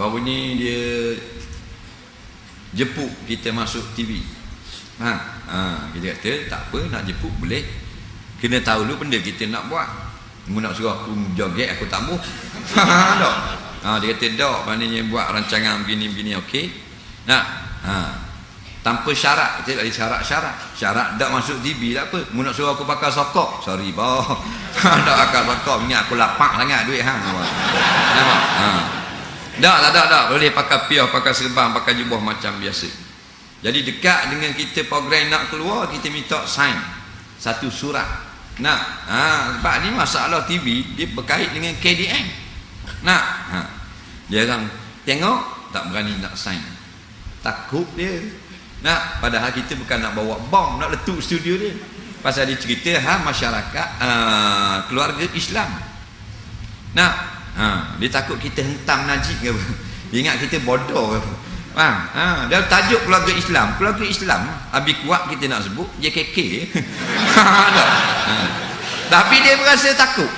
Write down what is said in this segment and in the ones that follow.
baru ni dia jepuk kita masuk TV. Kita kata tak apa, nak jepuk boleh, kena tahu dulu benda kita nak buat. Mu nak suruh aku joget aku tak mau. Tak. Dia kata tak, maknanya buat rancangan begini-begini okey. Tanpa syarat, kita ada syarat tak masuk TV tak apa. Mu nak suruh aku pakai sokok, sorry bah. Tak pakai sokok, ingat aku lapak sangat duit hang. Nampak? Tak, boleh pakai piah, pakai serban, pakai jubah macam biasa. Jadi dekat dengan kita program nak keluar, kita minta sign satu surat. Sebab ni masalah TV dia berkait dengan KDN. Dia orang tengok tak berani nak sign, takut dia. Padahal kita bukan nak bawa bom nak letup studio dia. Pasal dia cerita masyarakat keluarga Islam. Dia takut kita hentam najib ke apa. Dia ingat kita bodoh ke apa. Dia tajuk keluarga Islam habis kuat kita nak sebut JKK. Tapi dia berasa takut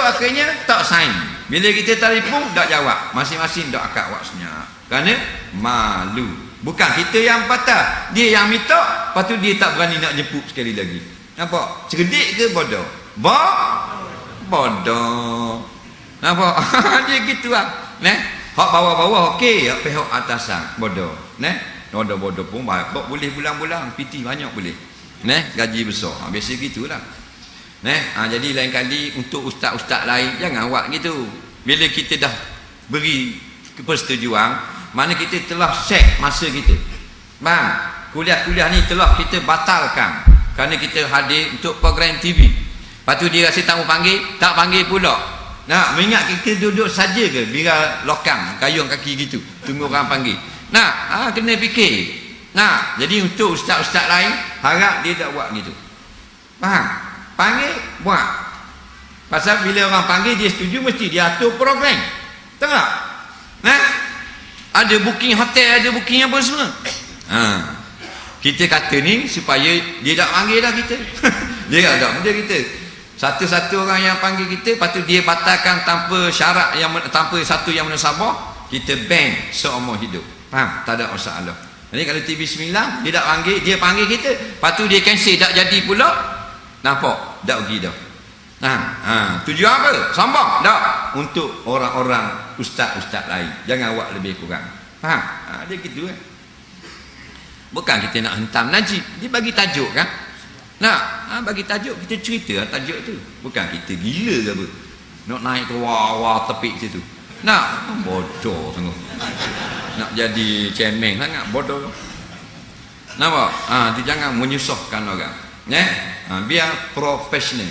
akhirnya tak sign. Bila kita telefon tak jawab, masing-masing tak akak awak senyap kerana malu. Bukan kita yang patah, dia yang minta, lepas tu dia tak berani nak jemput sekali lagi. Nampak? Cerdik ke bodoh? Bodoh. Nampak? Dia gitu lah. Hak bawah-bawah okey, hak pihak atasan bodoh. Bodoh pun baik boleh bulan-bulan, PT banyak boleh. Gaji besar. Biasa gitulah. Jadi lain kali untuk ustaz-ustaz lain jangan awak gitu. Bila kita dah beri persetujuan, mana kita telah set masa kita. Kuliah-kuliah ni telah kita batalkan kerana kita hadir untuk program TV. Lepas tu dia rasa tak mau panggil, tak panggil pula. Mengingat kita duduk saja ke bila lokang kayung kaki gitu tunggu orang panggil. Kena fikir. Jadi untuk ustaz-ustaz lain harap dia tak buat gitu. Faham? Panggil buat. Pasal bila orang panggil dia setuju, mesti dia atur program. Tahu tak? Ada booking hotel, ada booking apa semua. Kita kata ni supaya dia tak panggil dah kita. Dia tak benda kita. Satu-satu orang yang panggil kita, lepas tu dia batalkan tanpa syarat, tanpa satu yang menasabah, kita ban seumur hidup. Faham? Tak ada masalah. Jadi kalau TV9 dia tak panggil, dia panggil kita, lepas tu dia cancel, tak jadi pula. Nampak? Tak pergi dah. Tujuan apa? Sombong? Tak. Untuk orang-orang ustaz-ustaz lain. Jangan awak lebih kurang. Faham? Dia gitu kan. Bukan kita nak hentam najib, dia bagi tajuk kan. Bagi tajuk, kita cerita tajuk tu. Bukan kita gila ke apa nak naik ke wah tepik situ. Bodoh sungguh. Nak jadi cemeng sangat, bodoh. Nampak? Dia jangan menyusahkan orang. Biar profesional.